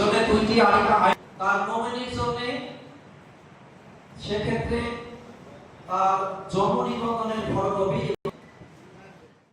জন্য দুইটি আলাদা তার নমিনির জন্য সেক্ষেত্রে তার জন্ম নিবন্ধনের ফটোকপি।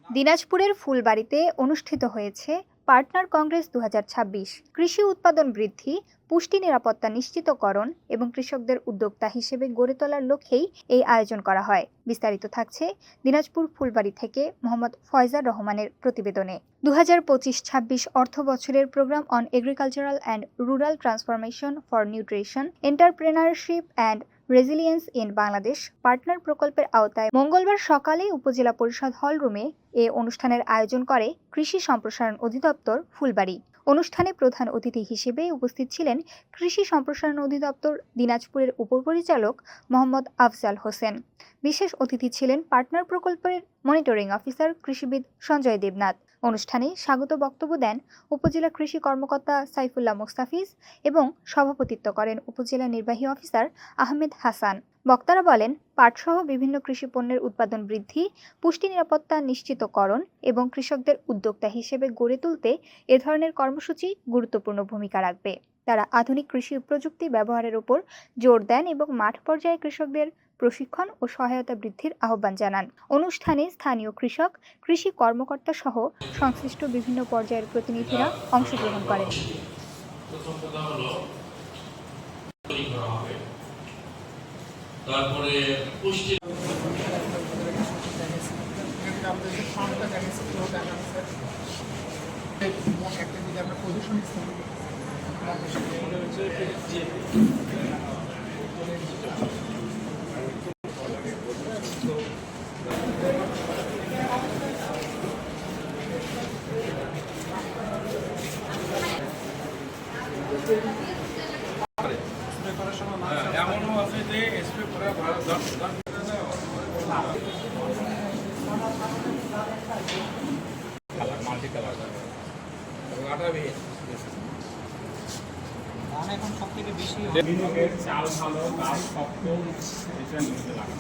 দিনাজপুরের ফুলবাড়িতে অনুষ্ঠিত হয়েছে পার্টনার কংগ্রেস 2026। কৃষি উৎপাদন বৃদ্ধি, পুষ্টি নিরাপত্তা নিশ্চিতকরণ এবং কৃষকদের উদ্যোক্তা হিসেবে গড়ে তোলার লক্ষ্যেই এই আয়োজন করা হয়। বিস্তারিত থাকছে দিনাজপুর ফুলবাড়ি থেকে মোহাম্মদ ফয়জার রহমানের প্রতিবেদনে। 2025-26 অর্থ বছরের program on agricultural and rural transformation for nutrition, entrepreneurship and resilience in Bangladesh partner প্রকল্পের আওতায় মঙ্গলবার সকালে উপজেলা পরিষদ হল রুমে এ অনুষ্ঠানের আয়োজন করে কৃষি সম্প্রসারণ অধিদপ্তর ফুলবাড়ি। অনুষ্ঠানে প্রধান অতিথি হিসেবে উপস্থিত ছিলেন কৃষি সম্প্রসারণ অধিদপ্তর দিনাজপুরের উপপরিচালক মোহাম্মদ আফজাল হোসেন। বিশেষ অতিথি ছিলেন পার্টনার প্রকল্পের মনিটরিং অফিসার কৃষিবিদ সঞ্জয় দেবনাথ। অনুষ্ঠানে স্বাগত বক্তব্য দেন উপজেলা কৃষি কর্মকর্তা সাইফুল্লাহ মোস্তাফিজ এবং সভাপতিত্ব করেন উপজেলা নির্বাহী অফিসার আহমেদ হাসান। বক্তারা বলেন, পাটসহ বিভিন্ন কৃষি পণ্যের উৎপাদন বৃদ্ধি, পুষ্টি নিরাপত্তা নিশ্চিতকরণ এবং কৃষকদের উদ্যোক্তা হিসেবে গড়ে তুলতে এ ধরনের কর্মসূচি গুরুত্বপূর্ণ ভূমিকা রাখবে। তারা আধুনিক কৃষি প্রযুক্তি ব্যবহারের উপর জোর দেন এবং মাঠ পর্যায়ে কৃষকদের প্রশিক্ষণ ও সহায়তা বৃদ্ধির আহ্বান জানান। অনুষ্ঠানে স্থানীয় কৃষক, কৃষি কর্মকর্তা সহ সংশ্লিষ্ট বিভিন্ন পর্যায়ের প্রতিনিধিরা অংশগ্রহণ করেন। তারপরে পুষ্টি এমনও আছে যে স্প্রে করা মাল্টি কালার এখন সব থেকে বেশি চাল ভালো, গাছ শক্ত, এটা নিতে লাগে।